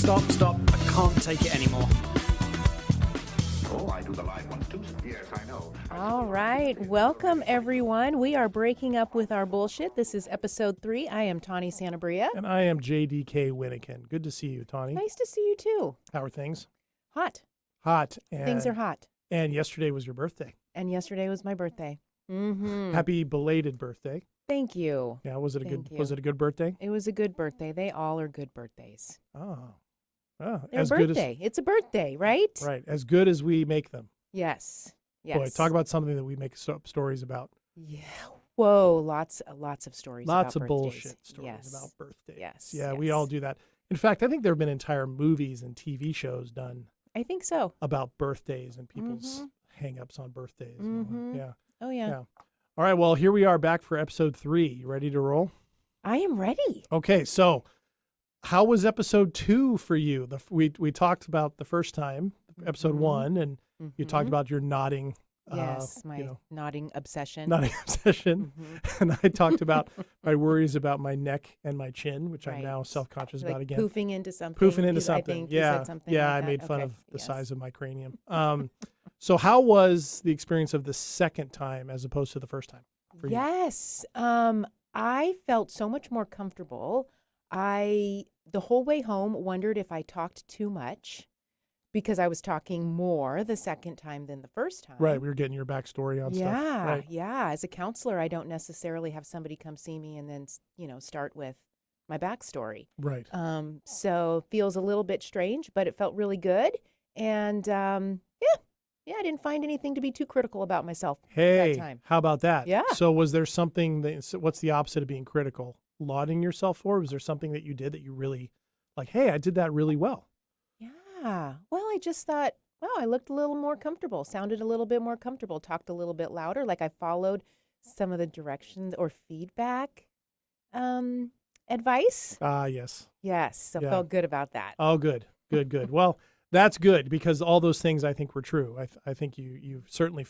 Stop. I can't take it anymore. Oh, I do the live one too. Yes, I know. All right. Welcome, everyone. We are breaking up with our bullshit. This is episode 3. I am Tawny Santabria. And I am JDK Winnikin. Good to see you, Tawny. Nice to see you, too. How are things? Hot. Hot. Things are hot. And yesterday was your birthday. And yesterday was my birthday. Mm-hmm. Happy belated birthday. Thank you. Yeah, was it a good birthday? It was a good birthday. They all are good birthdays. Oh. They're as birthday. good as, it's a birthday, right? right. As good as we make them. Yes. Boy, talk about something that we make stories about. Yeah. Whoa, lots of stories Lots about of birthdays. bullshit stories about birthdays. Yes. Yeah, we all do that. In fact, I think there have been entire movies and TV shows done. I think so. About birthdays and people's hang-ups on birthdays. Mm-hmm. Yeah. Oh, yeah. All right, well, here we are back for episode 3. You ready to roll? I am ready. Okay, so how was episode 2 for you? We talked about the first time, episode 1, and you talked about your nodding. Yes, my nodding obsession. Nodding obsession. And I talked about my worries about my neck and my chin, which I'm now self-conscious about again. Poofing into something. Poofing into something. I think yeah. You said something yeah, like I made that. fun Okay. of the Yes. size of my cranium. So how was the experience of the second time as opposed to the first time for you? Yes. I felt so much more comfortable. The whole way home wondered if I talked too much because I was talking more the second time than the first time. Right. We were getting your backstory on stuff. Right. Yeah. As a counselor, I don't necessarily have somebody come see me and then, start with my backstory. Right. So feels a little bit strange, but it felt really good. And yeah, I didn't find anything to be too critical about myself that time. How about that? Yeah. So was there something what's the opposite of being critical? Lauding yourself for? Was there something that you did that you really like, hey, I did that really well? Yeah. Well, I just thought, wow, I looked a little more comfortable, sounded a little bit more comfortable, talked a little bit louder, like I followed some of the directions or feedback advice. Yes. Yes. So felt good about that. Oh, good. Well, that's good because all those things I think were true. I think you certainly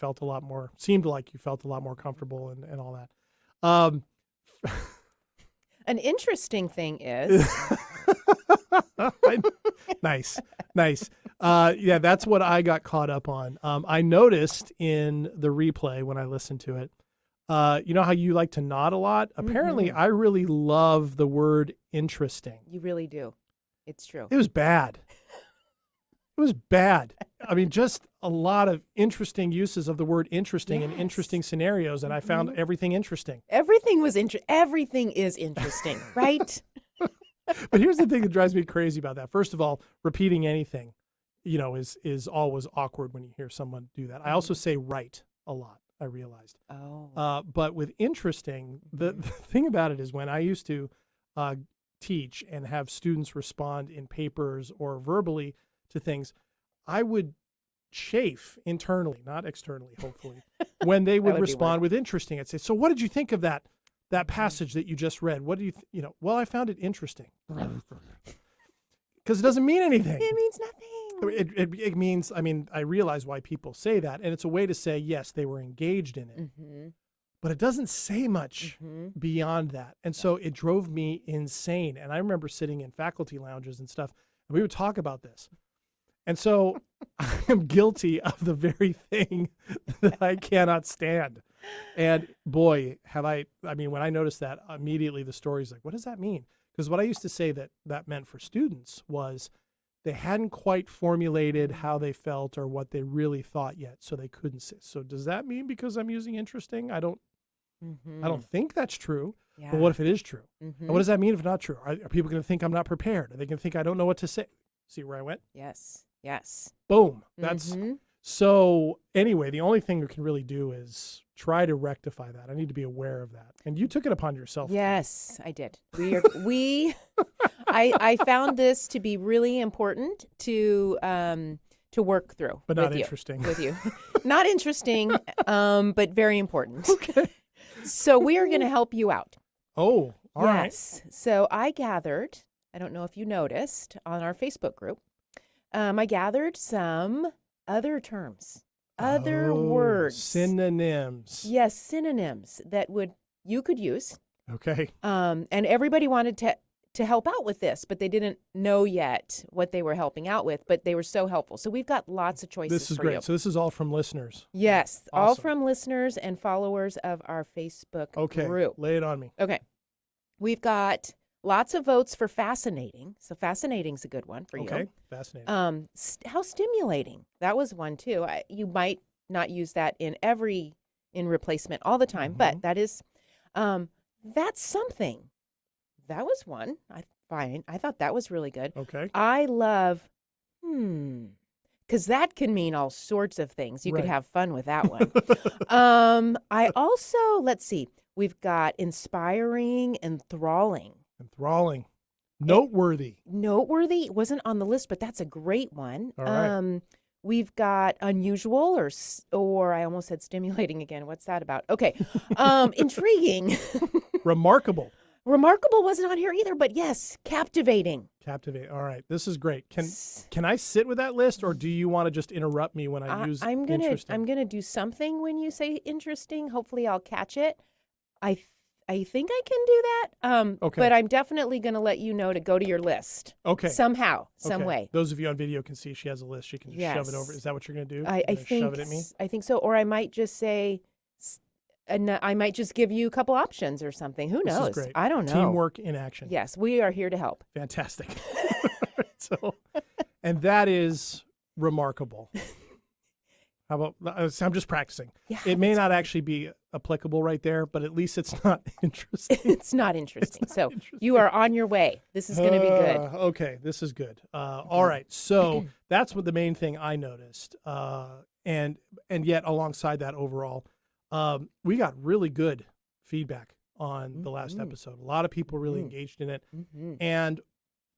seemed like you felt a lot more comfortable and all that. An interesting thing is. Nice. Yeah, that's what I got caught up on. I noticed in the replay when I listened to it, you know how you like to nod a lot? Apparently, I really love the word interesting. You really do. It's true. It was bad. I mean, just a lot of interesting uses of the word interesting and interesting scenarios, and I found everything interesting. Everything is interesting, right? But here's the thing that drives me crazy about that. First of all, repeating anything, is always awkward when you hear someone do that. I also say right a lot, I realized. Oh. But with interesting, the thing about it is when I used to teach and have students respond in papers or verbally to things, I would chafe internally, not externally, hopefully, when they would respond with interesting. I'd say, so what did you think of that passage that you just read? What do you, well, I found it interesting. Because it doesn't mean anything. It means nothing. It means, I realize why people say that. And it's a way to say, yes, they were engaged in it. But it doesn't say much beyond that. And so it drove me insane. And I remember sitting in faculty lounges and stuff, and we would talk about this. And so I am guilty of the very thing that I cannot stand. And boy, when I noticed that, immediately the story's like, what does that mean? Because what I used to say that meant for students was they hadn't quite formulated how they felt or what they really thought yet, so they couldn't say. So does that mean because I'm using interesting, I don't think that's true. Yeah. But what if it is true? And what does that mean if it's not true? Are people going to think I'm not prepared? Are they going to think I don't know what to say? See where I went? Yes. Boom. That's so anyway, the only thing we can really do is try to rectify that. I need to be aware of that. And you took it upon yourself. Yes, I did. I found this to be really important to work through. But not interesting. With you. Not interesting, but very important. Okay. So we are going to help you out. Oh, all right. Yes. So I gathered, I don't know if you noticed, on our Facebook group, I gathered some other terms, other words. Synonyms. Yes, synonyms that you could use. Okay. And everybody wanted to help out with this, but they didn't know yet what they were helping out with, but they were so helpful. So we've got lots of choices This is for great. you. So this is all from listeners. Yes, all Awesome. from listeners and followers of our Facebook group. Lay it on me. Okay. We've got lots of votes for fascinating. So fascinating's a good one for Okay, you. fascinating. How stimulating. That was one too. You might not use that in replacement all the time, but that is that's something. That was one. I thought that was really good. Okay. I love because that can mean all sorts of things. You could Right. have fun with that one. I also, let's see, we've got inspiring, enthralling. Enthralling. Noteworthy. Noteworthy wasn't on the list, but that's a great one. All right. We've got unusual or I almost said stimulating again. What's that about? Okay. Intriguing. Remarkable. Remarkable wasn't on here either, but yes, captivating. Captivate. All right. This is great. Can I sit with that list, or do you want to just interrupt me when I use interesting? I'm gonna do something when you say interesting. Hopefully I'll catch it. I think I can do that. Okay. But I'm definitely gonna let you know to go to your list. Okay. Somehow, some Okay. way. Those of you on video can see she has a list. She can just shove it over. Yes. Is that what you're going to do? I You're gonna think shove it at me? I think so. Or I might just say I might just give you a couple options or something. Who This knows? is great. I don't know. Teamwork in action. Yes, we are here to help. Fantastic. And that is remarkable. How about, I'm just practicing. Yeah, It may not actually be applicable right there, but at least it's not interesting. It's not interesting. So interesting. you are on your way. This is going to be good. Okay, this is good. All right, so that's what the main thing I noticed. And yet alongside that overall, we got really good feedback on the last episode. A lot of people really engaged in it. And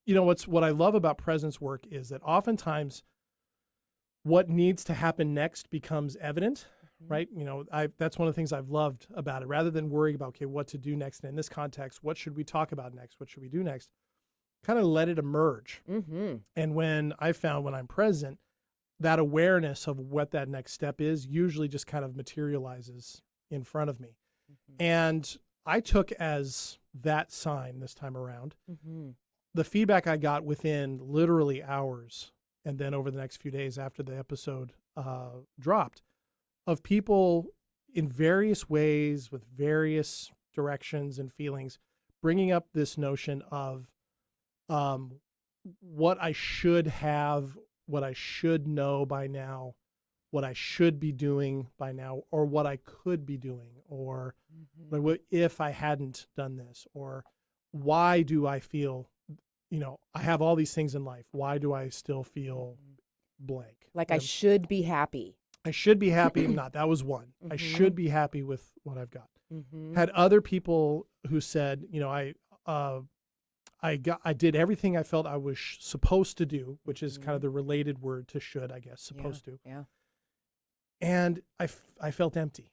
you know what I love about presence work is that oftentimes what needs to happen next becomes evident, right? You know, that's one of the things I've loved about it. Rather than worrying about, okay, what to do next, and in this context, what should we talk about next? What should we do next? Kind of let it emerge. And when I'm present, that awareness of what that next step is usually just kind of materializes in front of me. And I took as that sign this time around the feedback I got within literally hours, and then over the next few days after the episode dropped, of people in various ways with various directions and feelings bringing up this notion of what I should have, what I should know by now, what I should be doing by now, or what I could be doing, or like, what if I hadn't done this, or why do I feel, I have all these things in life. Why do I still feel blank? Like I should be happy. I should be happy. Not that was one. I should be happy with what I've got. Had other people who said, I did everything I felt I was supposed to do, which is kind of the related word to should, I guess, supposed to. Yeah. And I felt empty.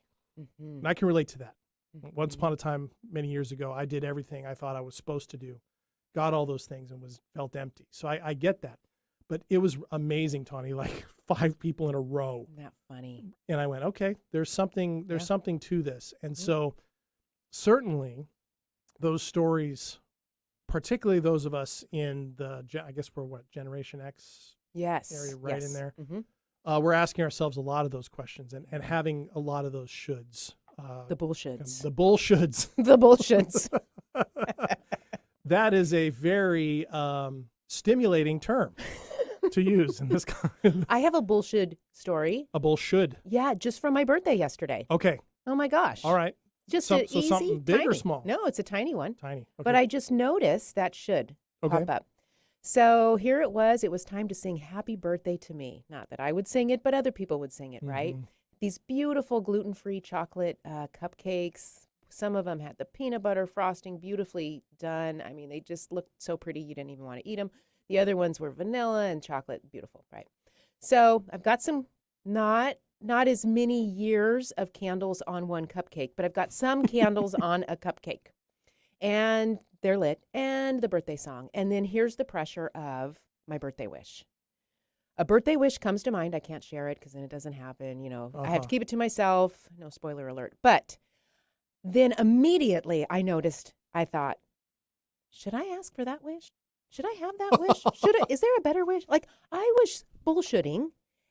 And I can relate to that. Once upon a time, many years ago, I did everything I thought I was supposed to do, got all those things, and felt empty. So I get that. But it was amazing, Tawny, like 5 people in a row. Isn't that funny? And I went, okay, there's something to this. And so certainly those stories, particularly those of us in I guess we're Generation X area right in there. We're asking ourselves a lot of those questions and having a lot of those shoulds. The bullshoulds. The bullshoulds. The bullshoulds. That is a very stimulating term to use in this kind. I have a bullshould story. A bullshould. Yeah, just from my birthday yesterday. Okay. Oh my gosh. All right. Just So easy, something big or tiny. small? No, it's a tiny one. Tiny. Okay. But I just noticed that should Okay. pop up. So here it was. It was time to sing Happy Birthday to Me. Not that I would sing it, but other people would sing it, right? These beautiful gluten-free chocolate cupcakes. Some of them had the peanut butter frosting beautifully done. I mean, they just looked so pretty you didn't even want to eat them. The other ones were vanilla and chocolate. Beautiful, right? So I've got some not as many years of candles on one cupcake, but I've got some candles on a cupcake. And they're lit, and the birthday song. And then here's the pressure of my birthday wish. A birthday wish comes to mind. I can't share it because then it doesn't happen. I have to keep it to myself. No spoiler alert. But then immediately I thought, should I ask for that wish? Should I have that wish? Is there a better wish? Like, I was bullshitting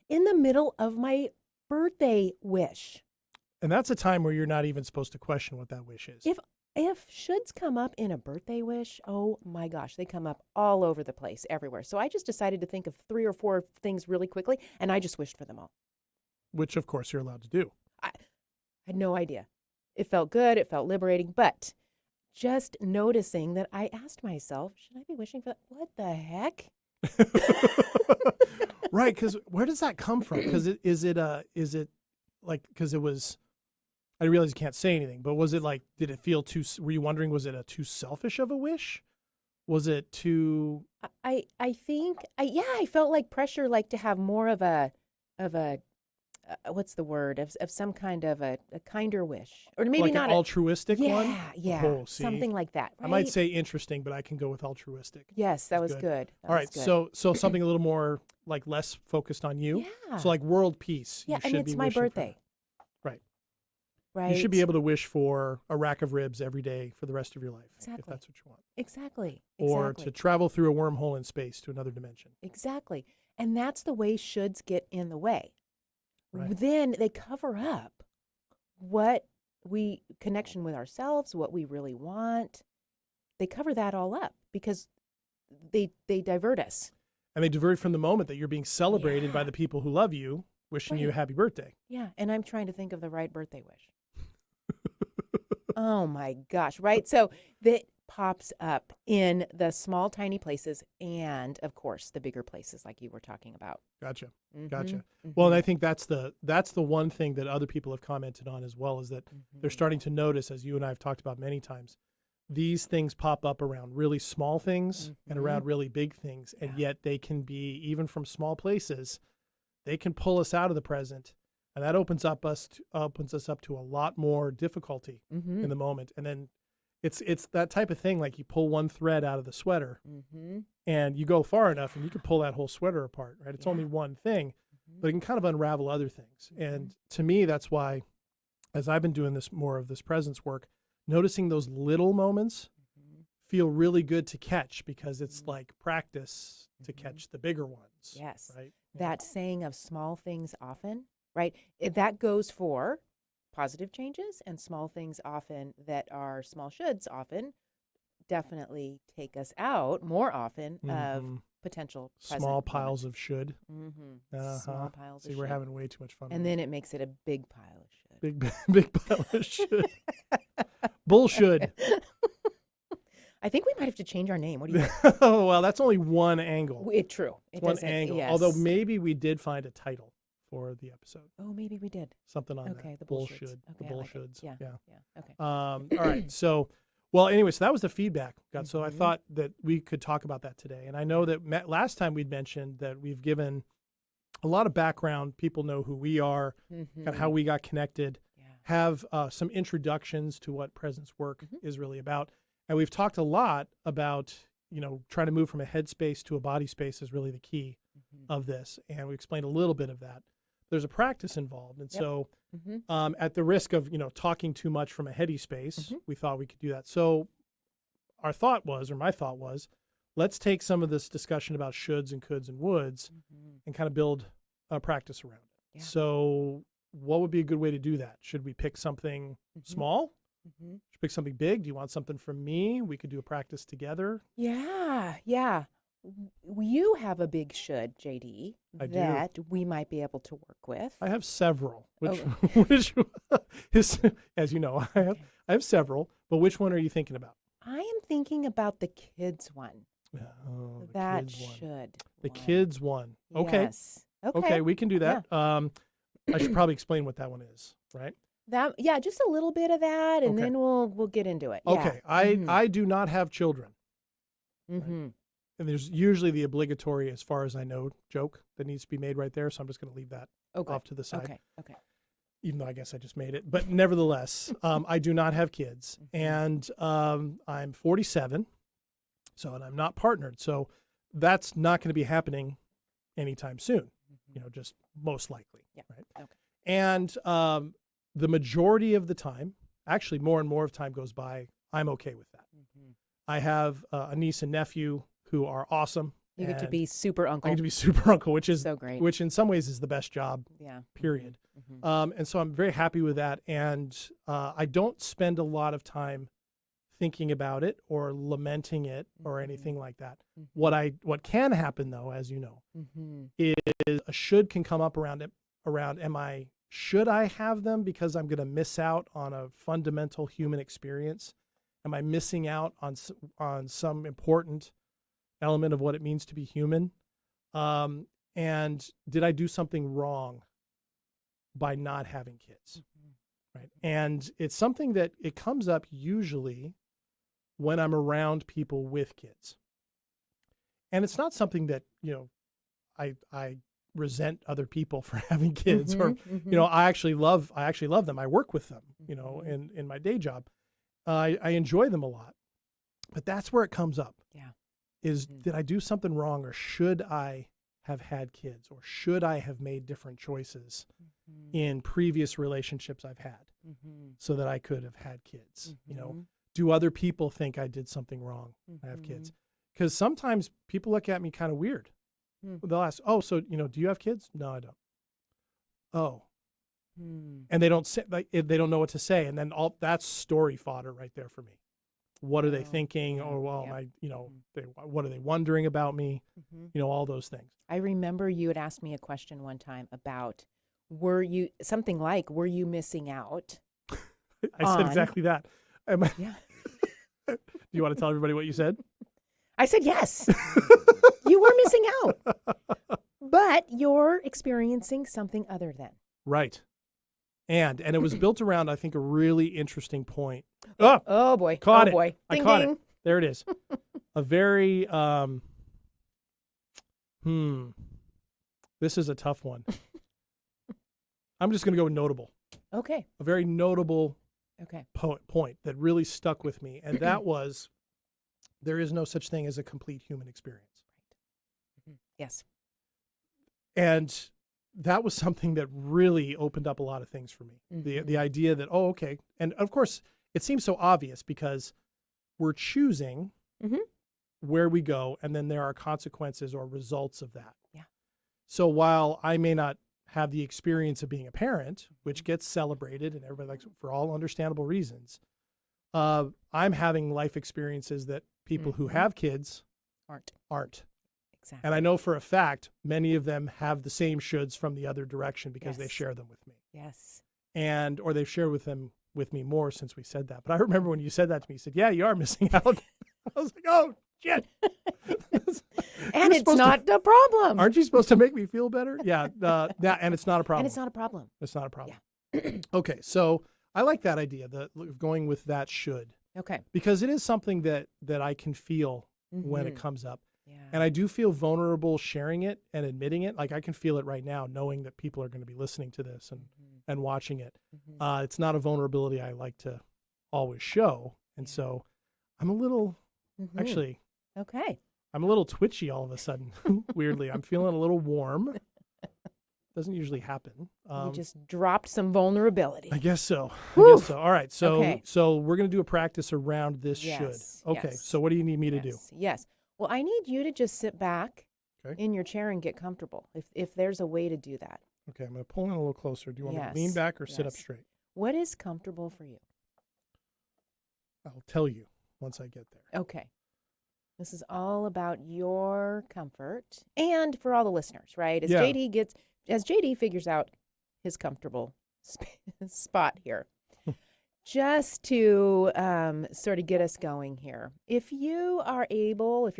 in the middle of my birthday wish. And that's a time where you're not even supposed to question what that wish is. If shoulds come up in a birthday wish, oh my gosh, they come up all over the place, everywhere. So I just decided to think of 3 or 4 things really quickly, and I just wished for them all. Which, of course, you're allowed to do. I had no idea. It felt good. It felt liberating. But just noticing that I asked myself, should I be wishing for that? What the heck? Right, because where does that come from? Because is it like, because it was, I realize you can't say anything, but was it like, did it feel too, were you wondering, was it a too selfish of a wish? Was it too? I think, I felt like pressure, like to have more of a what's the word, of some kind of a kinder wish, or maybe like not an altruistic one. Yeah, Oh, see, something like that. Right? I might say interesting, but I can go with altruistic. Yes, that was good. All right, so something a little more like less focused on you. Yeah. So like world peace. Yeah, you and should it's be my wishing for birthday. that. Right. Right. You should be able to wish for a rack of ribs every day for the rest of your life, if Exactly. that's what you want. Exactly. Or to travel through a wormhole in space to another dimension. Exactly. And that's the way shoulds get in the way. Right. Then they cover up what connection with ourselves, what we really want. They cover that all up because they divert us. And they divert from the moment that you're being celebrated by the people who love you, wishing you a happy birthday. Yeah. And I'm trying to think of the right birthday wish. Oh my gosh. Right. So that pops up in the small, tiny places and, of course, the bigger places like you were talking about. Gotcha. Mm-hmm. Gotcha. Mm-hmm. Well, and I think that's the one thing that other people have commented on as well, is that they're starting to notice, as you and I have talked about many times, these things pop up around really small things and around really big things. And yet they can be, even from small places, they can pull us out of the present. And that opens us up to a lot more difficulty in the moment. And then it's that type of thing, like you pull one thread out of the sweater and you go far enough and you can pull that whole sweater apart, right? It's only one thing, but it can kind of unravel other things. And to me, that's why, as I've been doing more of this presence work, noticing those little moments feel really good to catch, because it's like practice to catch the bigger ones. Yes. Right. That saying of small things often, right? That goes for positive changes, and small things often that are small shoulds often definitely take us out more often of potential present small moment. piles of should. Small piles See, of we're should. having way too much fun. And then it makes it a big pile of should. big pile of should. Bullshould. I think we might have to change our name. What do you think? Oh, well, that's only one angle. True. It One doesn't- angle. yes. Although maybe we did find a title for the episode. Oh, maybe we did. Something on Okay, that. the Bullshould. Bullshould. The Okay, I like it. Bullshoulds. Yeah. Yeah. Okay. All right. So, well, anyway, so that was the feedback we got. So I Mhm. thought that we could talk about that today. And I know that last time we'd mentioned that we've given a lot of background. People know who we are, kind of how we got connected, have some introductions to what presence work is really about. And we've talked a lot about, trying to move from a head space to a body space is really the key of this. And we explained a little bit of that. There's a practice involved. And so at the risk of, talking too much from a heady space, we thought we could do that. So my thought was, let's take some of this discussion about shoulds and coulds and woulds and kind of build a practice around it. Yeah. So what would be a good way to do that? Should we pick something small? Should we pick something big? Do you want something from me? We could do a practice together. Yeah. You have a big should, JD, I do. that we might be able to work with. I have several. Which is, as you know, I have several. But which one are you thinking about? I am thinking about the kids one. Oh, the That kids one. should. The one. kids one. Okay. Yes. Okay, we can do that. I should probably explain what that one is, right? Just a little bit of that, and Okay. then we'll get into it. Okay. I do not have children. Mm-hmm. And there's usually the obligatory, as far as I know, joke that needs to be made right there. So I'm just going to leave that off to the side. Okay. Even though I guess I just made it. But nevertheless, I do not have kids. And I'm 47, and I'm not partnered. So that's not going to be happening anytime soon, just most likely. Yeah. Right? Okay. And the majority of the time, actually more and more of time goes by, I'm okay with that. I have a niece and nephew who are awesome. You get to and be super I uncle. get to be super uncle, which is So great. which in some ways is the best job, Yeah. period. Mhm. And so I'm very happy with that. And I don't spend a lot of time thinking about it or lamenting it or anything like that. What can happen though, as you know, Mhm. is a should can come up around should I have them because I'm going to miss out on a fundamental human experience? Am I missing out on some important element of what it means to be human? And did I do something wrong by not having kids? Right. And it's something that it comes up usually when I'm around people with kids. And it's not something that, I resent other people for having kids or, I actually love them. I work with them, in my day job. I enjoy them a lot, but that's where it comes up. Yeah. Is did I do something wrong, or should I have had kids, or should I have made different choices in previous relationships I've had so that I could have had kids? Do other people think I did something wrong? I have kids. Because sometimes people look at me kind of weird. They'll ask, "Oh, so do you have kids?" No, I don't. Oh, and they don't say, they don't know what to say, and then all that's story fodder right there for me. What are they thinking? Yeah, Or well, yep. what are they wondering about me? All those things. I remember you had asked me a question one time about were you missing out? I said exactly that. Yeah. Do you want to tell everybody what you said? I said yes. You were missing out. But you're experiencing something other than. Right. And it was built around, I think, a really interesting point. Oh boy. Caught it. Boy. I Ding, caught ding. it. There it is. A very this is a tough one. I'm just going to go with notable. Okay. A very notable Okay. point that really stuck with me, and that was there is no such thing as a complete human experience. Yes. And that was something that really opened up a lot of things for me. The idea that, okay. And of course, it seems so obvious because we're choosing where we go, and then there are consequences or results of that. Yeah. So while I may not have the experience of being a parent, which gets celebrated and everybody likes for all understandable reasons, I'm having life experiences that people who have kids aren't. Exactly. And I know for a fact, many of them have the same shoulds from the other direction because they share them with me. Yes. Or they've shared with me more since we said that. But I remember when you said that to me, you said, "Yeah, you are missing out." I was like, "Oh, shit." And it's not a problem. Aren't you supposed to make me feel better? Yeah. And it's not a problem. And it's not a problem. It's not a problem. Yeah. Okay. So I like that idea, going with that should. Okay. Because it is something that I can feel when it comes up. Yeah. And I do feel vulnerable sharing it and admitting it. Like I can feel it right now, knowing that people are going to be listening to this and watching it. It's not a vulnerability I like to always show. And so I'm a little, actually, Okay. I'm a little twitchy all of a sudden. Weirdly, I'm feeling a little warm. Doesn't usually happen. You just dropped some vulnerability. I guess so. Whew. I guess so. All right. So Okay. so we're going to do a practice around this Yes, should. Okay. yes, So what do you need me to do? Yes. Well, I need you to just sit back Okay. in your chair and get comfortable. If there's a way to do that. Okay. I'm going to pull in a little closer. Do you want me to Yes, lean back or sit up yes. straight? What is comfortable for you? I'll tell you once I get there. Okay. This is all about your comfort and for all the listeners, right? As Yeah. JD figures out his comfortable spot here. Just to sort of get us going here. If you're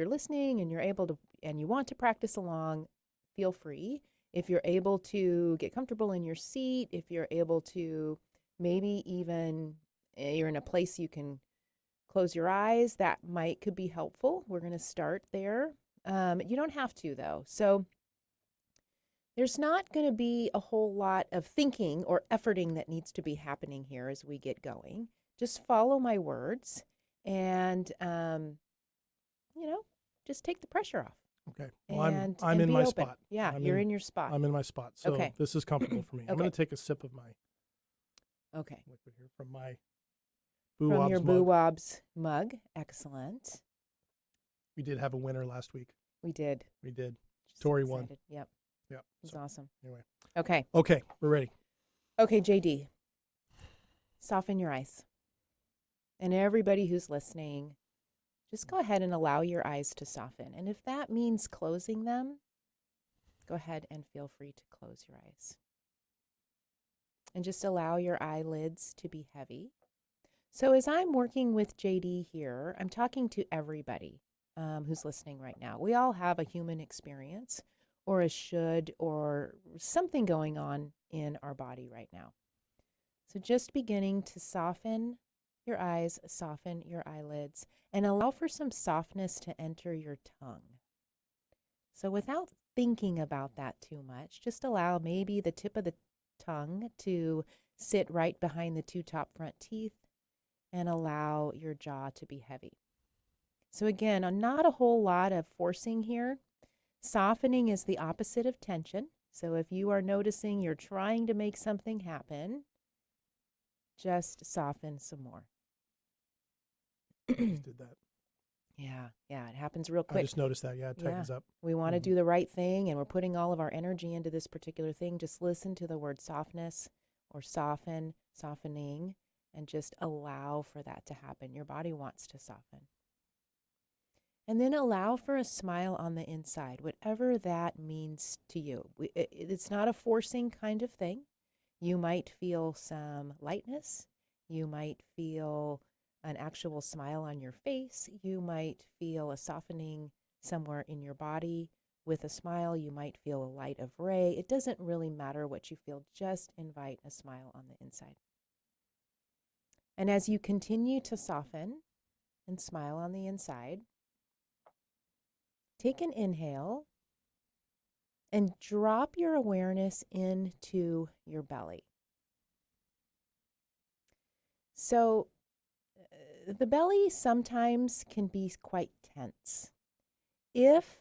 listening and you're able to, and you want to practice along, feel free. If you're able to get comfortable in your seat, if you're able to maybe even you're in a place you can close your eyes, that could be helpful. We're going to start there. You don't have to though. So there's not going to be a whole lot of thinking or efforting that needs to be happening here as we get going. Just follow my words and, just take the pressure off. Okay. Well, And I'm in be my open. spot. Yeah, I'm you're in your spot. I'm in my spot. So Okay. this is comfortable for me. I'm Okay. going to take a sip of my Okay. liquid here from my Boo from Wob's your mug. Boo Wob's mug. Excellent. We did have a winner last week. We did. We did. Just Tori won. excited. Yep. Yeah. It was So, awesome. anyway. Okay. Okay, we're ready. Okay, JD. Soften your eyes. And everybody who's listening, just go ahead and allow your eyes to soften. And if that means closing them, go ahead and feel free to close your eyes. And just allow your eyelids to be heavy. So as I'm working with JD here, I'm talking to everybody who's listening right now. We all have a human experience or a should or something going on in our body right now. So just beginning to soften your eyes, soften your eyelids, and allow for some softness to enter your tongue. So without thinking about that too much, just allow maybe the tip of the tongue to sit right behind the two top front teeth and allow your jaw to be heavy. So again, not a whole lot of forcing here. Softening is the opposite of tension. So if you are noticing you're trying to make something happen, just soften some more. I just did that. Yeah, it happens real quick. I just noticed that. Yeah, it tightens up. We want to do the right thing, and we're putting all of our energy into this particular thing. Just listen to the word softness or soften, softening, and just allow for that to happen. Your body wants to soften. And then allow for a smile on the inside, whatever that means to you. It's not a forcing kind of thing. You might feel some lightness. You might feel an actual smile on your face. You might feel a softening somewhere in your body with a smile. You might feel a light of ray. It doesn't really matter what you feel. Just invite a smile on the inside. And as you continue to soften and smile on the inside, take an inhale and drop your awareness into your belly. So the belly sometimes can be quite tense. If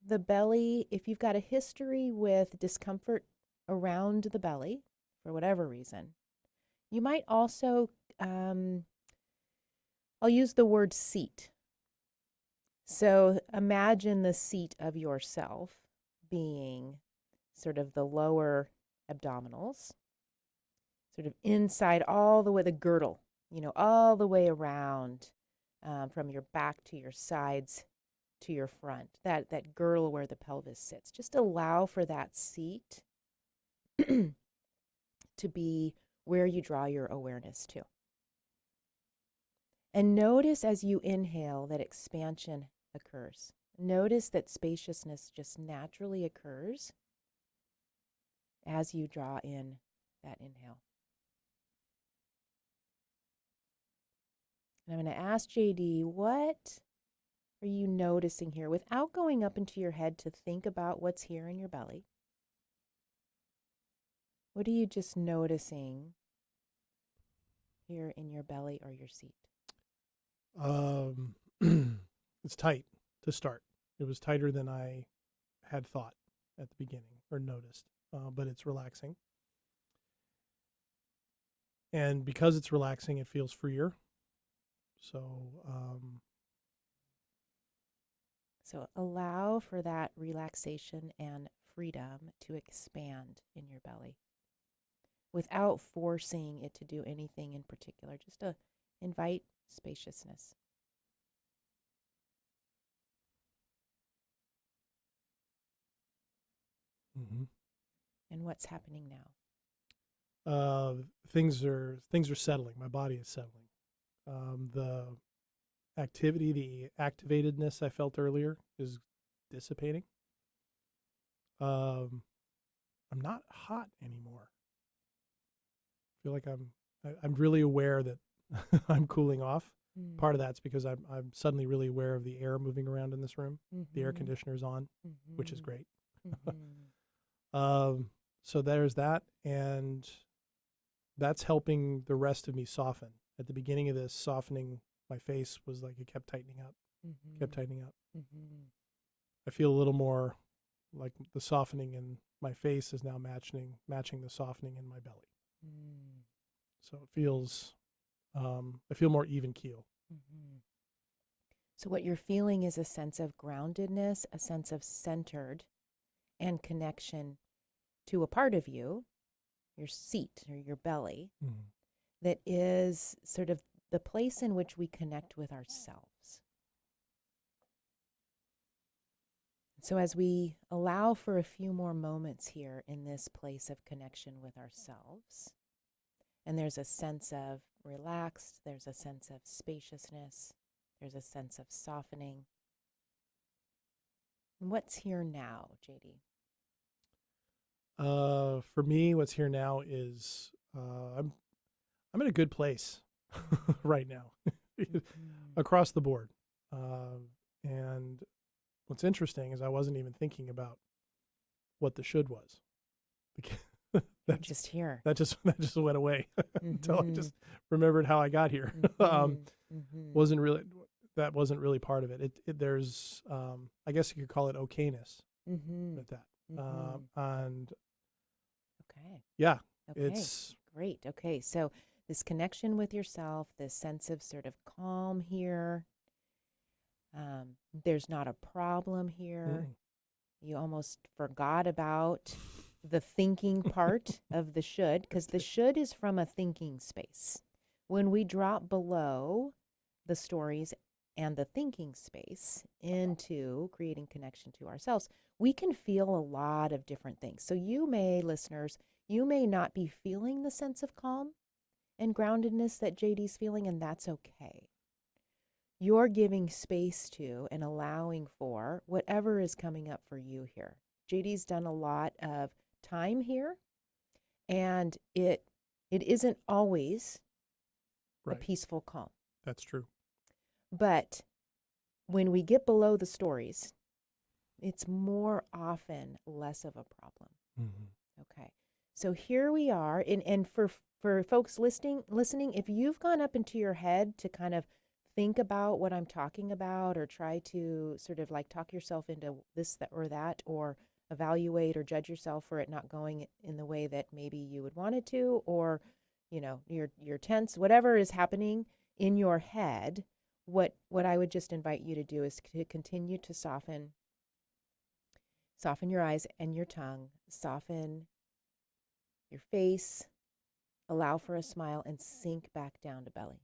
you've got a history with discomfort around the belly for whatever reason, you might also, I'll use the word seat. So imagine the seat of yourself being sort of the lower abdominals, sort of inside all the way, the girdle, all the way around from your back to your sides to your front, that girdle where the pelvis sits. Just allow for that seat to be where you draw your awareness to. And notice as you inhale that expansion occurs. Notice that spaciousness just naturally occurs as you draw in that inhale. And I'm going to ask JD, what are you noticing here without going up into your head to think about what's here in your belly? What are you just noticing here in your belly or your seat? It's tight to start. It was tighter than I had thought at the beginning or noticed, but it's relaxing. And because it's relaxing, it feels freer. So allow for that relaxation and freedom to expand in your belly without forcing it to do anything in particular, just to invite spaciousness. Mm-hmm. And what's happening now? Things are settling. My body is settling. The activity, the activatedness I felt earlier is dissipating. I'm not hot anymore. I feel like I'm really aware that I'm cooling off. Mm-hmm. Part of that's because I'm suddenly really aware of the air moving around in this room. Mm-hmm. The air conditioner's on, which is great. Mm-hmm. So there's that, and that's helping the rest of me soften. At the beginning of this, softening my face was like it kept tightening up, kept tightening up. Mm-hmm. I feel a little more like the softening in my face is now matching the softening in my belly. Mm. So it feels I feel more even keel. Mm-hmm. So what you're feeling is a sense of groundedness, a sense of centered and connection to a part of you, your seat or your belly, that is sort of the place in which we connect with ourselves. So as we allow for a few more moments here in this place of connection with ourselves, and there's a sense of relaxed, there's a sense of spaciousness, there's a sense of softening. And what's here now, JD? For me, what's here now is I'm in a good place right now across the board. And what's interesting is I wasn't even thinking about what the should was. You're just here. That just went away until I just remembered how I got here. Wasn't really part of it. There's I guess you could call it okayness with that. And okay. Yeah, okay. it's Great. Okay. So this connection with yourself, this sense of sort of calm here. There's not a problem here. You almost forgot about the thinking part of the should, because the should is from a thinking space. When we drop below the stories and the thinking space into creating connection to ourselves, we can feel a lot of different things. So you may, listeners, you may not be feeling the sense of calm and groundedness that JD's feeling, and that's okay. You're giving space to and allowing for whatever is coming up for you here. JD's done a lot of time here, and it isn't always a peaceful calm. That's true. But when we get below the stories, it's more often less of a problem. Okay. So here we are. And for folks listening, if you've gone up into your head to kind of think about what I'm talking about, or try to sort of like talk yourself into this, that, or evaluate or judge yourself for it not going in the way that maybe you would want it to, or, you know, you're tense, whatever is happening in your head, what I would just invite you to do is to continue to soften your eyes and your tongue, soften your face, allow for a smile, and sink back down to belly.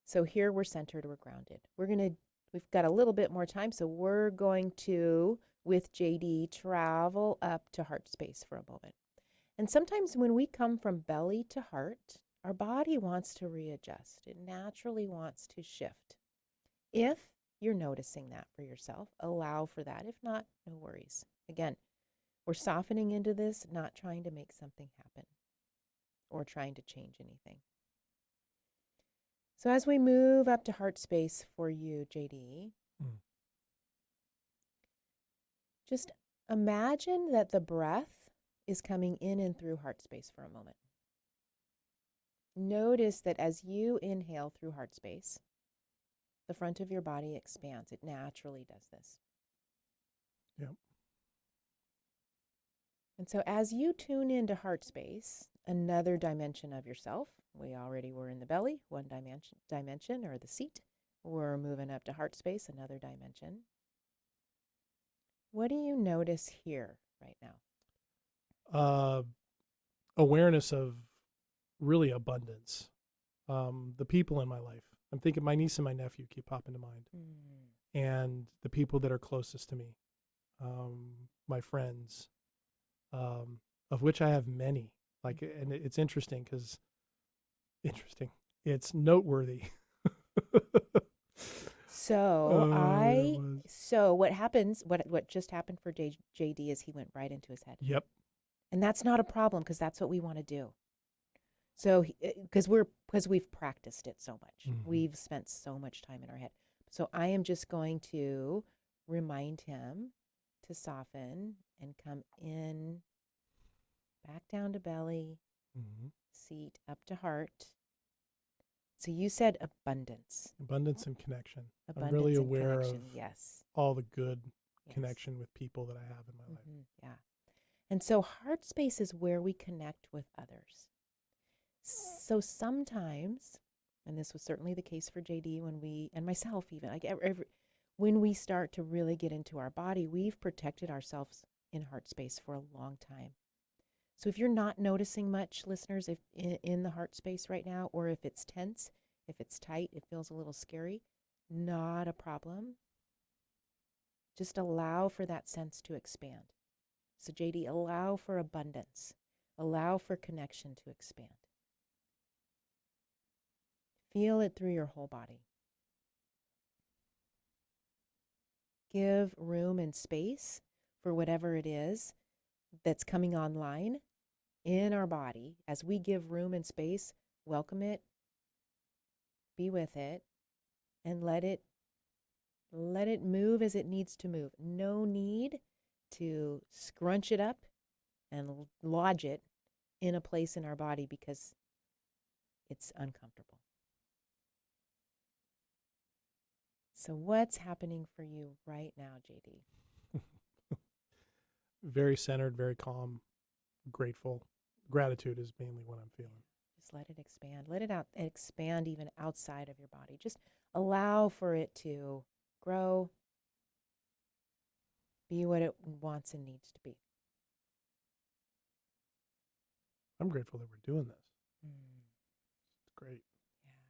So here we're centered, we're grounded. We've got a little bit more time, so we're going to, with JD, travel up to heart space for a moment. And sometimes when we come from belly to heart, our body wants to readjust. It naturally wants to shift. If you're noticing that for yourself, allow for that. If not, no worries. Again, we're softening into this, not trying to make something happen or trying to change anything. So as we move up to heart space for you, JD, just imagine that the breath is coming in and through heart space for a moment. Notice that as you inhale through heart space, the front of your body expands. It naturally does this. Yep. And so as you tune into heart space, another dimension of yourself, we already were in the belly, one dimension or the seat. We're moving up to heart space, another dimension. What do you notice here right now? Awareness of really abundance. The people in my life. I'm thinking my niece and my nephew keep popping to mind. And the people that are closest to me. My friends, of which I have many. And it's interesting because it's noteworthy. So what happens, what just happened for JD is he went right into his head. Yep. And that's not a problem, because that's what we want to do. So because we've practiced it so much. We've spent so much time in our head. So I am just going to remind him to soften and come in, back down to belly, seat up to heart. So you said abundance. Abundance and connection. Abundance I'm really and aware connection, of yes. all the good connection with people that I have in my life. Yeah. And so heart space is where we connect with others. So sometimes, and this was certainly the case for JD and myself even, like when we start to really get into our body, we've protected ourselves in heart space for a long time. So if you're not noticing much, listeners, if in the heart space right now, or if it's tense, if it's tight, it feels a little scary, not a problem. Just allow for that sense to expand. So JD, allow for abundance. Allow for connection to expand. Feel it through your whole body. Give room and space for whatever it is that's coming online in our body. As we give room and space, welcome it, be with it, and let it move as it needs to move. No need to scrunch it up and lodge it in a place in our body because it's uncomfortable. So what's happening for you right now, JD? Very centered, very calm, grateful. Gratitude is mainly what I'm feeling. Just let it expand. Let it out, expand even outside of your body. Just allow for it to grow, be what it wants and needs to be. I'm grateful that we're doing this. It's great. Yeah.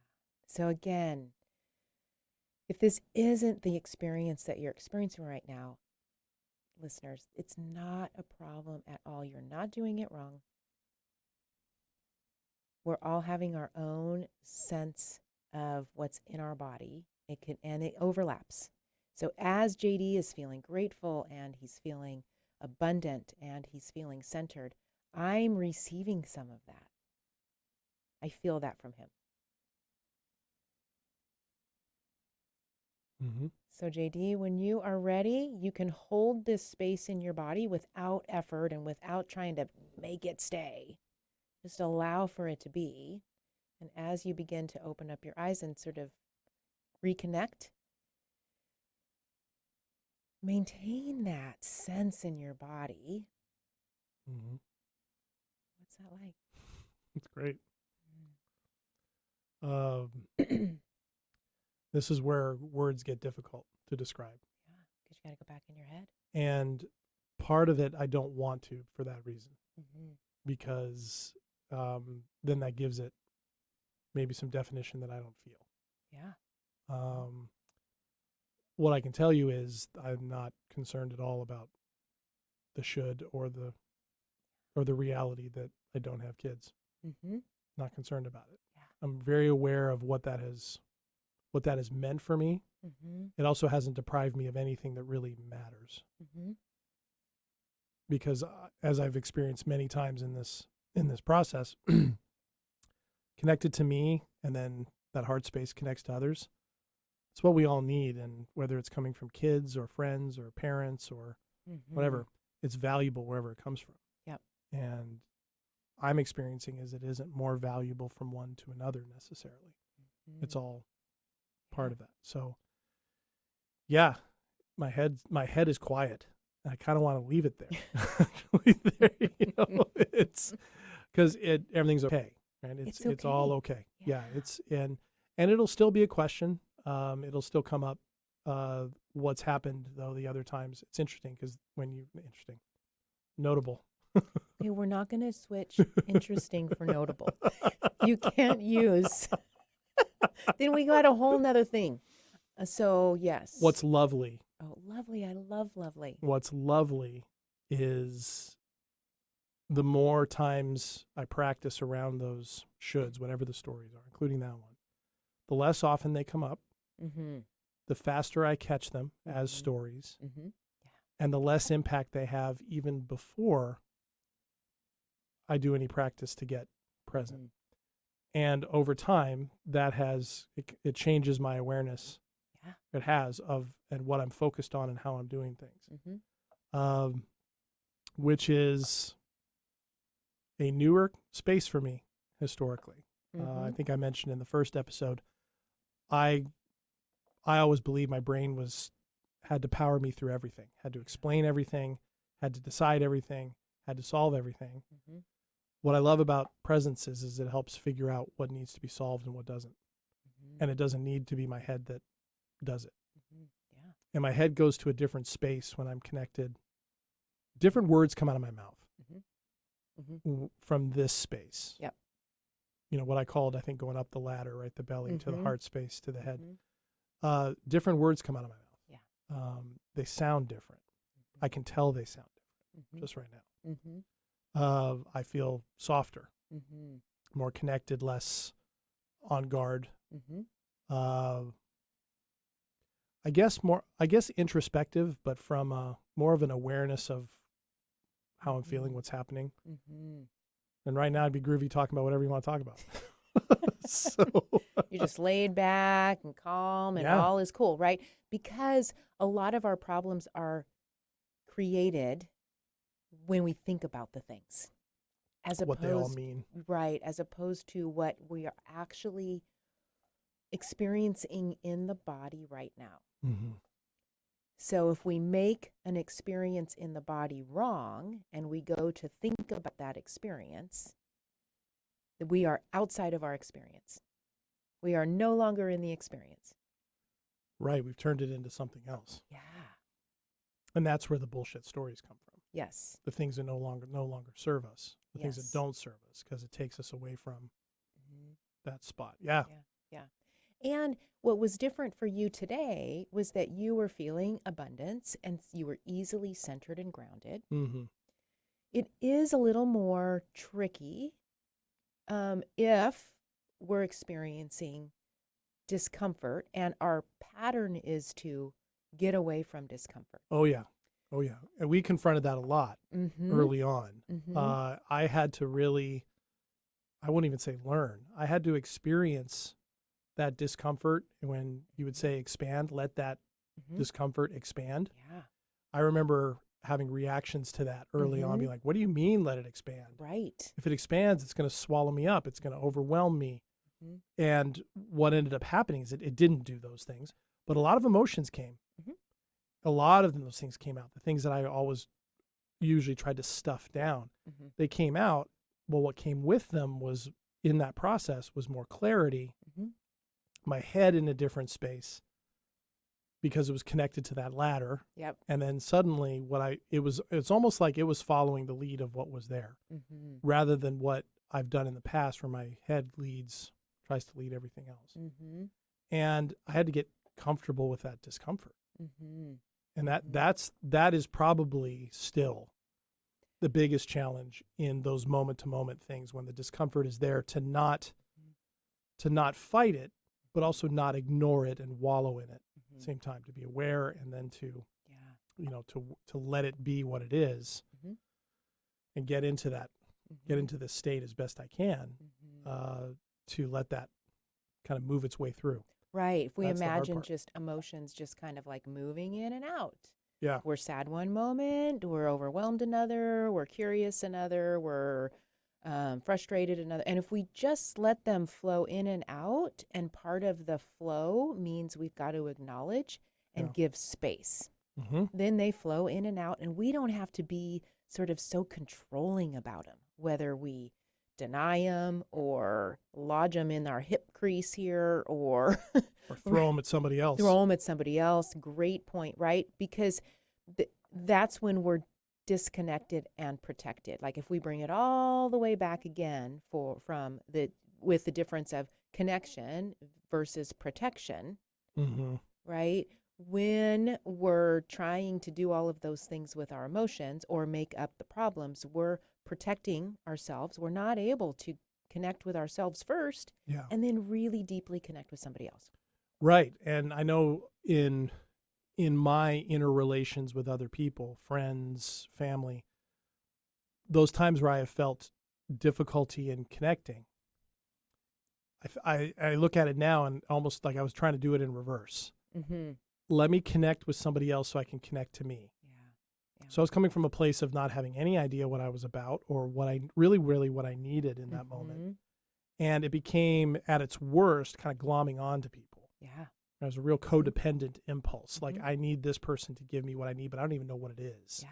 So again, if this isn't the experience that you're experiencing right now, listeners, it's not a problem at all. You're not doing it wrong. We're all having our own sense of what's in our body. And it overlaps. So as JD is feeling grateful and he's feeling abundant and he's feeling centered, I'm receiving some of that. I feel that from him. Mm-hmm. So JD, when you are ready, you can hold this space in your body without effort and without trying to make it stay. Just allow for it to be. And as you begin to open up your eyes and sort of reconnect, maintain that sense in your body. Mm-hmm. What's that like? It's great. This is where words get difficult to describe. Yeah, because you got to go back in your head. And part of it, I don't want to for that reason, because then that gives it maybe some definition that I don't feel. Yeah. What I can tell you is I'm not concerned at all about the should or the reality that I don't have kids. Not concerned about it. Yeah. I'm very aware of what that has meant for me. It also hasn't deprived me of anything that really matters. Because as I've experienced many times in this process, connected to me, and then that heart space connects to others. It's what we all need, and whether it's coming from kids or friends or parents or whatever, it's valuable wherever it comes from. Yep. And I'm experiencing is it isn't more valuable from one to another necessarily. It's all part of that. So yeah, my head is quiet. I kind of want to leave it there. It's because everything's okay, right? It's okay. all okay. Yeah. It's and it'll still be a question. It'll still come up. What's happened though the other times? It's interesting because notable. Okay, we're not going to switch interesting for notable. You can't use. Then we got a whole nother thing. So yes. What's lovely? Oh, lovely. I love lovely. What's lovely is the more times I practice around those shoulds, whatever the stories are, including that one, the less often they come up, the faster I catch them as stories, and the less impact they have even before I do any practice to get present. And over time, that it changes my awareness. Yeah. It has and what I'm focused on and how I'm doing things, which is a newer space for me historically. I think I mentioned in the first episode, I always believed my brain had to power me through everything, had to explain everything, had to decide everything, had to solve everything. what I love about presence is it helps figure out what needs to be solved and what doesn't. And it doesn't need to be my head that does it. Yeah. And my head goes to a different space when I'm connected. Different words come out of my mouth from this space. Yep. You know, what I called, I think, going up the ladder, right? The belly to the heart space to the head. Different words come out of my mouth. Yeah. They sound different. I can tell they sound different just right now. I feel softer, more connected, less on guard. I guess introspective, but from more of an awareness of how I'm feeling, what's happening. And right now, it'd be groovy talking about whatever you want to talk about. So You're just laid back and calm, and Yeah. all is cool, right? Because a lot of our problems are created when we think about the things, as what they all opposed, mean. right, as opposed to what we are actually experiencing in the body right now. So if we make an experience in the body wrong and we go to think about that experience, we are outside of our experience. We are no longer in the experience. Right. We've turned it into something else. Yeah. And that's where the bullshit stories come from. Yes. The things that no longer serve us, the things Yes. that don't serve us, because it takes us away from that spot. Yeah. Yeah. And what was different for you today was that you were feeling abundance and you were easily centered and grounded. It is a little more tricky if we're experiencing discomfort, and our pattern is to get away from discomfort. Oh, yeah. Oh, yeah. And we confronted that a lot early on. I had to really, I wouldn't even say learn. I had to experience that discomfort. When you would say expand, let that discomfort expand. Yeah. I remember having reactions to that early on, being like, what do you mean let it expand? Right. If it expands, it's going to swallow me up. It's going to overwhelm me. And what ended up happening is it didn't do those things, but a lot of emotions came. A lot of those things came out. The things that I always usually tried to stuff down, they came out. Well, what came with them was, in that process, was more clarity, my head in a different space, because it was connected to that ladder. Yep. And then suddenly it's almost like it was following the lead of what was there, rather than what I've done in the past, where my head tries to lead everything else. And I had to get comfortable with that discomfort. And that is probably still the biggest challenge in those moment to moment things, when the discomfort is there, to not fight it, but also not ignore it and wallow in it at the same time, to be aware, and then to, to let it be what it is, and get into this state as best I can, to let that kind of move its way through. Right. If we That's the hard imagine part. just emotions just kind of like moving in and out. Yeah. We're sad one moment, we're overwhelmed another, we're curious another, we're frustrated another. And if we just let them flow in and out, and part of the flow means we've got to acknowledge and give space, then they flow in and out, and we don't have to be sort of so controlling about them, whether we deny them or lodge them in our hip crease here, or Or throw them at somebody else. throw them at somebody else. Great point, right? Because that's when we're disconnected and protected. Like if we bring it all the way back again with the difference of connection versus protection, right? When we're trying to do all of those things with our emotions or make up the problems, we're protecting ourselves. We're not able to connect with ourselves first, and then really deeply connect with somebody else. Right. And I know in my inner relations with other people, friends, family, those times where I have felt difficulty in connecting, I look at it now and almost like I was trying to do it in reverse. Let me connect with somebody else so I can connect to me. So I was coming from a place of not having any idea what I was about, or what I really what I needed in that moment. And it became, at its worst, kind of glomming on to people. It was a real codependent impulse. Like, I need this person to give me what I need, but I don't even know what it is.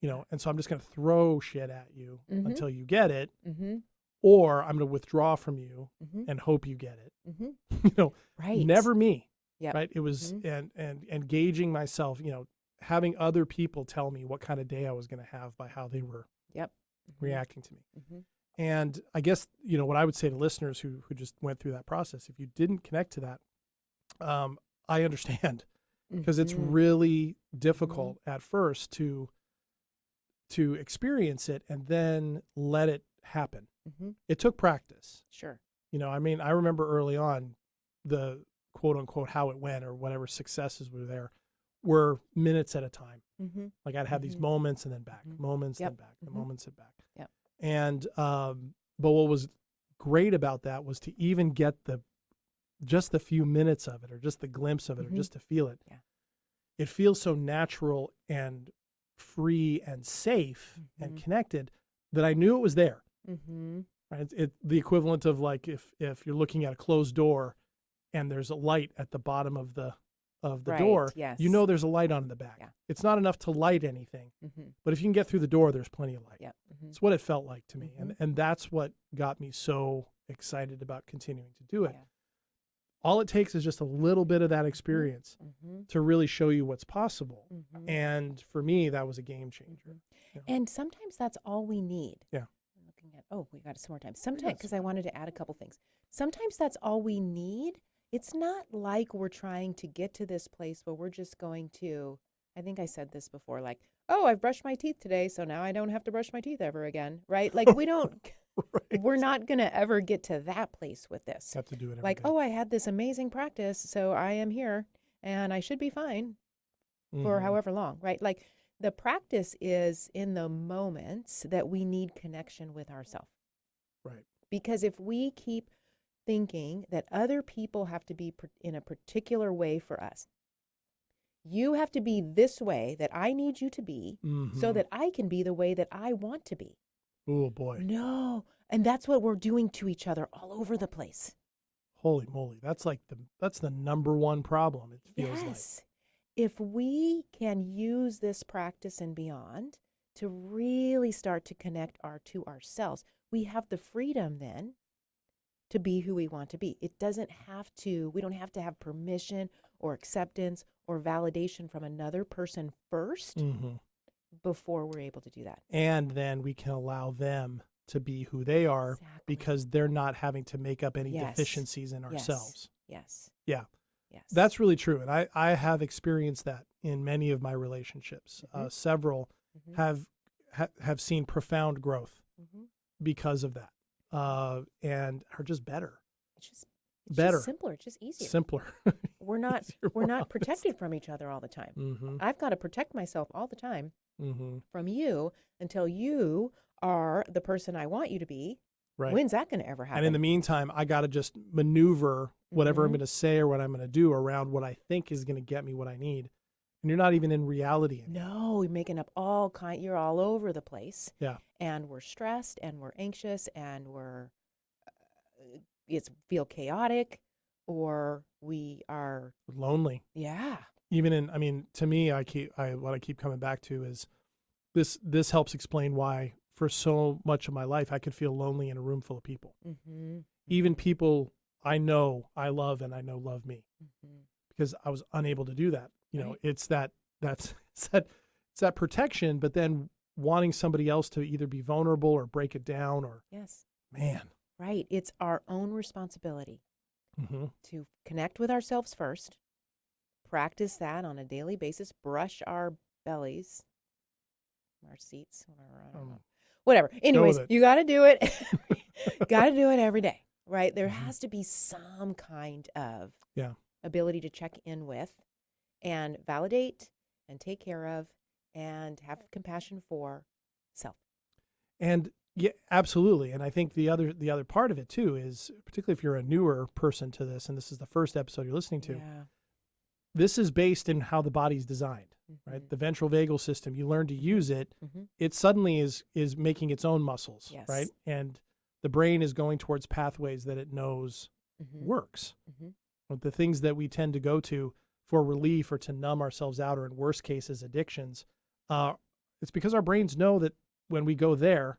you know, and so I'm just going to throw shit at you Mhm. until you get it, Mm-hmm. or I'm going to withdraw from you Mm-hmm. and hope you get it. Mm-hmm. You know, Right. never me, Yep. right? It was, Mhm. and engaging myself, you know, having other people tell me what kind of day I was going to have by how they were Yep. reacting to me. Mm-hmm. And I guess, you know, what I would say to listeners who just went through that process, if you didn't connect to that, I understand, because it's Mhm. really difficult at first to experience it and then let it happen. Mm-hmm. It took practice. Sure. You know, I mean, I remember early on the quote unquote how it went or whatever successes were there were minutes at a time. Mm-hmm. Like I'd have these moments and then back, moments, Yep. then back, and moments and back. Yep. And but what was great about that was to even get just the few minutes of it or just the glimpse of it or just to feel it. Yeah. It feels so natural and free and safe and connected that I knew it was there. Mm-hmm. Right? It the equivalent of like if you're looking at a closed door and there's a light at the bottom of the Right, door, yes. you know there's a light on in the back. Yeah. It's not enough to light anything, Mm-hmm. but if you can get through the door, there's plenty of light. Yep. Mm-hmm. It's what it felt like to me, and that's what got me so excited about continuing to do it. Yeah. All it takes is just a little bit of that experience Mm-hmm. to really show you what's possible. Mm-hmm. And for me, that was a game changer. Yeah. And sometimes that's all we need. Yeah. I'm looking at, we got some more time. Sometimes, because I wanted to add a couple things. Sometimes that's all we need. It's not like we're trying to get to this place where we're just going to, I think I said this before, like, oh, I've brushed my teeth today, so now I don't have to brush my teeth ever again, right? Like we don't, Right. we're not going to ever get to that place with this. Have to do it every Like, day. I had this amazing practice, so I am here and I should be fine for however long, right? Like the practice is in the moments that we need connection with ourselves. Right. Because if we keep thinking that other people have to be in a particular way for us, you have to be this way that I need you to be so that I can be the way that I want to be. Oh boy. No. And that's what we're doing to each other all over the place. Holy moly. That's the number one problem, it feels Yes. If we can use this practice and beyond to really start to connect to ourselves, we have the freedom then to be who we want to be. We don't have to have permission or acceptance or validation from another person first before we're able to do that. And then we can allow them to be who they are because they're not having to make up any deficiencies in ourselves. Yes. Yeah. Yes. That's really true. And I have experienced that in many of my relationships. Several have seen profound growth because of that, and are just better. It's just simpler. It's just easier. Simpler. We're not Easier, we're more not honest. protected from each other all the time. I've got to protect myself all the time from you until you are the person I want you to be. Right. When's that going to ever happen? And in the meantime, I got to just maneuver whatever I'm going to say or what I'm going to do around what I think is going to get me what I need. And you're not even in reality anymore. No, you're making up you're all over the place. Yeah. And we're stressed and we're anxious and we're feel chaotic or we are Lonely. Yeah. To me, what I keep coming back to is this helps explain why for so much of my life I could feel lonely in a room full of people. Even people I know I love and I know love me, because I was unable to do that. You know, it's that protection, but then wanting somebody else to either be vulnerable or break it down or man. Right. It's our own responsibility to connect with ourselves first, practice that on a daily basis, brush our bellies, our seats, whatever. I don't know. Whatever. Anyways, you got to do it. Got to do it every day, right? There has to be some kind of ability to check in with and validate and take care of and have compassion for self. And yeah, absolutely. And I think the other part of it too is, particularly if you're a newer person to this, and this is the first episode you're listening to, this is based in how the body's designed, right? The ventral vagal system, you learn to use it, it suddenly is making its own muscles, right? And the brain is going towards pathways that it knows works. But the things that we tend to go to for relief or to numb ourselves out, or in worst cases, addictions, It's because our brains know that when we go there,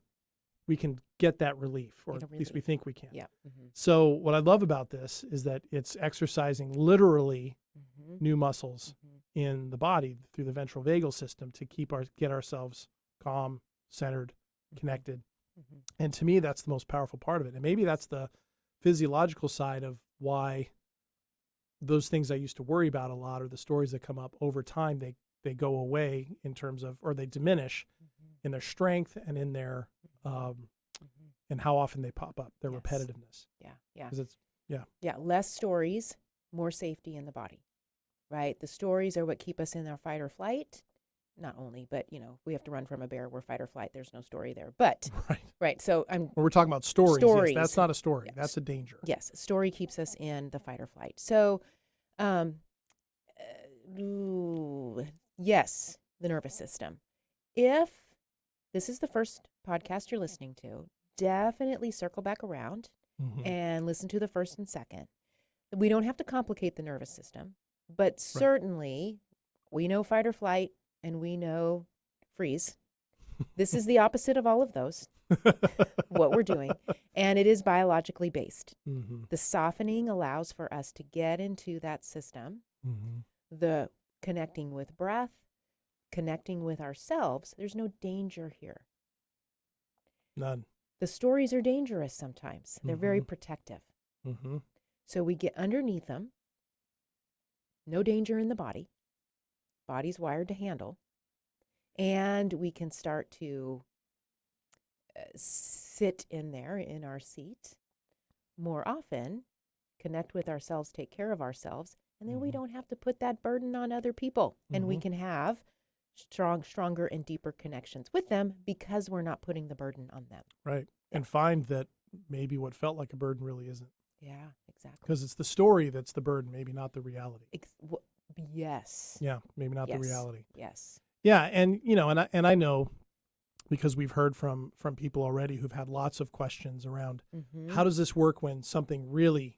we can get that relief, or Get a at least we relief. think we can. Yeah. Mm-hmm. So what I love about this is that it's exercising literally Mm-hmm. new muscles Mm-hmm. in the body through the ventral vagal system to get ourselves calm, centered, connected. Mm-hmm. And to me, that's the most powerful part of it. And maybe that's the physiological side of why those things I used to worry about a lot, or the stories that come up over time, they go away in terms of, or they diminish Mm-hmm. in their strength and in their, Mm-hmm. and how often they pop up, their Yes. repetitiveness. Yeah. Yeah. 'Cause it's, Yeah. Less stories, more safety in the body, right? The stories are what keep us in our fight or flight. Not only, but we have to run from a bear. We're fight or flight. There's no story there. But right. right. So When we're talking about stories, Stories. yes, that's not a story. Yes. That's a danger. yes, story keeps us in the fight or flight. So, yes, the nervous system. If this is the first podcast you're listening to, definitely circle back around Mhm. and listen to the first and second. We don't have to complicate the nervous system, but certainly we know fight or flight and we know freeze. This is the opposite of all of those, what we're doing, and it is biologically based. Mhm. The softening allows for us to get into that system, Mhm. the connecting with breath, connecting with ourselves. There's no danger here. None. The stories are dangerous sometimes. They're very protective. Mhm. So we get underneath them. No danger in the body. Body's wired to handle. And we can start to sit in there in our seat more often, connect with ourselves, take care of ourselves, and then we don't have to put that burden on other people. And we can have stronger and deeper connections with them because we're not putting the burden on them. Right. Yeah. And find that maybe what felt like a burden really isn't. Yeah, exactly. Because it's the story that's the burden, maybe not the reality. Yes. Yeah, maybe not the Yes. reality. Yes. Yeah, and and I know, because we've heard from people already who've had lots of questions around Mm-hmm. how does this work when something really,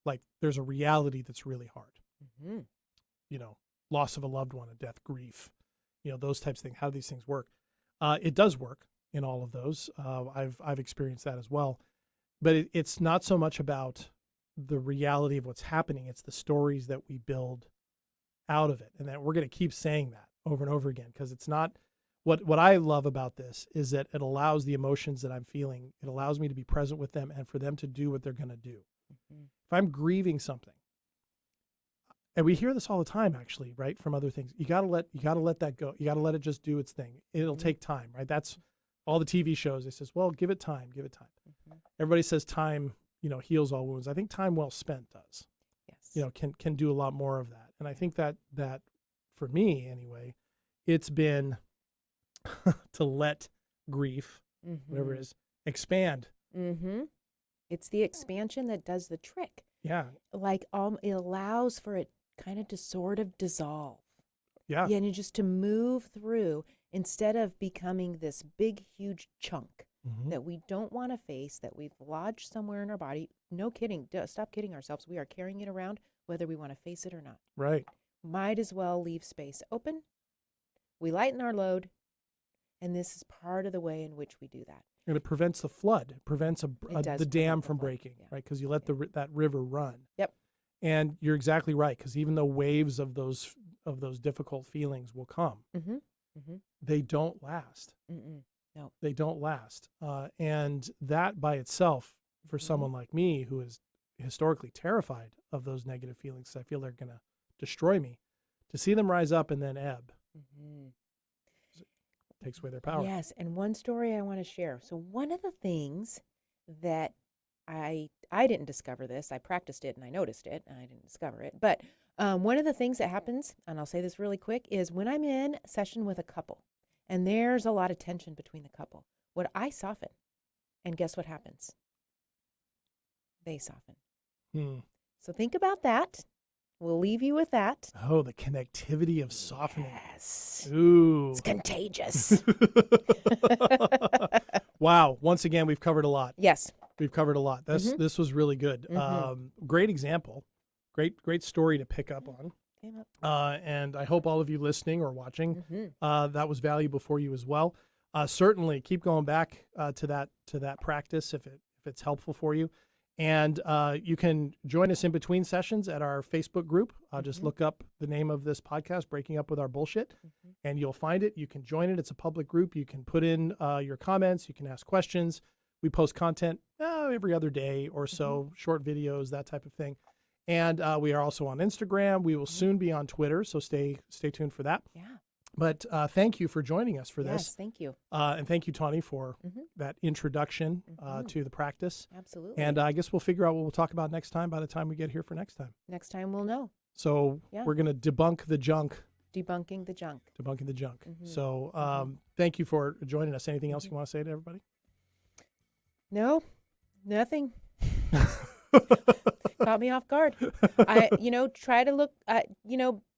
like, there's a reality that's really hard. Mm-hmm. Loss of a loved one, a death, grief, those types of things. How do these things work? It does work in all of those. I've experienced that as well. But it's not so much about the reality of what's happening. It's the stories that we build out of it. And that we're going to keep saying that over and over again, because it's not what I love about this is that it allows the emotions that I'm feeling. It allows me to be present with them and for them to do what they're going to do. Mm-hmm. If I'm grieving something, and we hear this all the time, actually, right, from other things, you got to let that go. You got to let it just do its thing. It'll take time, right? That's all the TV shows. They says, well, give it time, give it time. Mm-hmm. Everybody says time, heals all wounds. I think time well spent does. Yes. Can do a lot more of that. And I think that for me anyway, it's been to let grief, whatever it is, expand. Mm-hmm. It's the expansion that does the trick. Yeah. Like it allows for it kind of to sort of dissolve. Yeah. Yeah, and just to move through instead of becoming this big, huge chunk Mhm. that we don't want to face, that we've lodged somewhere in our body. No kidding. Stop kidding ourselves. We are carrying it around whether we want to face it or not. Right. Might as well leave space open. We lighten our load, and this is part of the way in which we do that. And it prevents the flood. It prevents does the dam prevent the from flood, breaking, yeah. right? Because you let that river run. Yep. And you're exactly right. Because even though waves of those difficult feelings will come, Mm-hmm. Mm-hmm. they don't last. Mm-mm. No. They don't last. And that by itself, for someone like me who is historically terrified of those negative feelings, 'cause I feel they're going to destroy me, to see them rise up and then ebb Mm-hmm. takes away their power. Yes, and one story I want to share. So one of the things that I didn't discover this, I practiced it and I noticed it, and I didn't discover it. But one of the things that happens, and I'll say this really quick, is when I'm in session with a couple, and there's a lot of tension between the couple, what I soften, and guess what happens? They soften. Hmm. So think about that. We'll leave you with that. Oh, the connectivity of softening. Yes. Ooh. It's contagious. Wow. Once again, we've covered a lot. Yes. We've covered a lot. This was really good. Mhm. Great example. Great story to pick up on. And I hope all of you listening or watching, Mm-hmm. that was valuable for you as well. Certainly keep going back to that practice if it's helpful for you. And you can join us in between sessions at our Facebook group. Just look up the name of this podcast, Breaking Up With Our Bullshit, and you'll find it. You can join it. It's a public group. You can put in your comments. You can ask questions. We post content every other day or so, short videos, that type of thing. And we are also on Instagram. We will soon be on Twitter, so stay tuned for that. Yeah. But thank you for joining us for Yes, this. thank you. And thank you, Tawny, for that introduction to the practice. Absolutely. And I guess we'll figure out what we'll talk about next time by the time we get here for next time. Next time we'll know. So we're going to debunk the junk. Debunking the junk. Debunking the junk. So thank you for joining us. Anything else you want to say to everybody? No, nothing. Caught me off guard. I, try to look,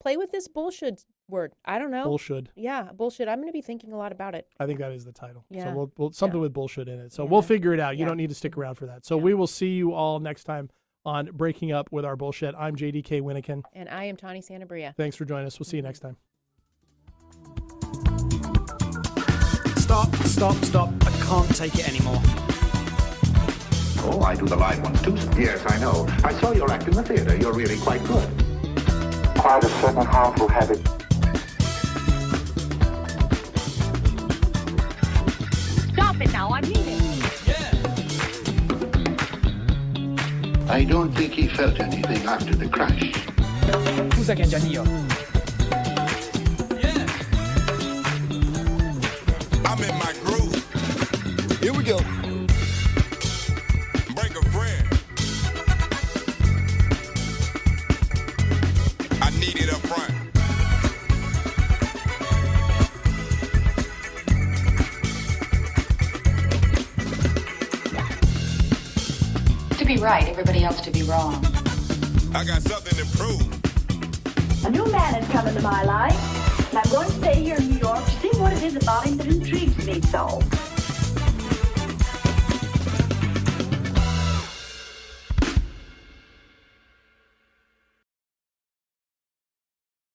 play with this bullshit word. I don't know. Bullshould. Yeah, bullshit. I'm going to be thinking a lot about it. I think that is the title. Yeah. So we'll something with bullshit in it. So we'll figure it out. You Yeah. don't need to stick around for that. So we will see you all next time on Breaking Up With Our Bullshit. I'm JDK Winnikin. And I am Tawny Santabria. Thanks for joining us. We'll see you next time. Stop. I can't take it anymore. Oh, I do the live ones too. Yes, I know. I saw your act in the theater. You're really quite good. Quite a certain harmful habit. Stop it now, I mean it. I don't think he felt anything after the crash. Who's that Janillo? I'm in my groove. Here we go. Break a friend. I need it up front. To be right, everybody else to be wrong. I got something to prove. A new man has come into my life, and I'm going to stay here in New York to see what it is about him that intrigues me so.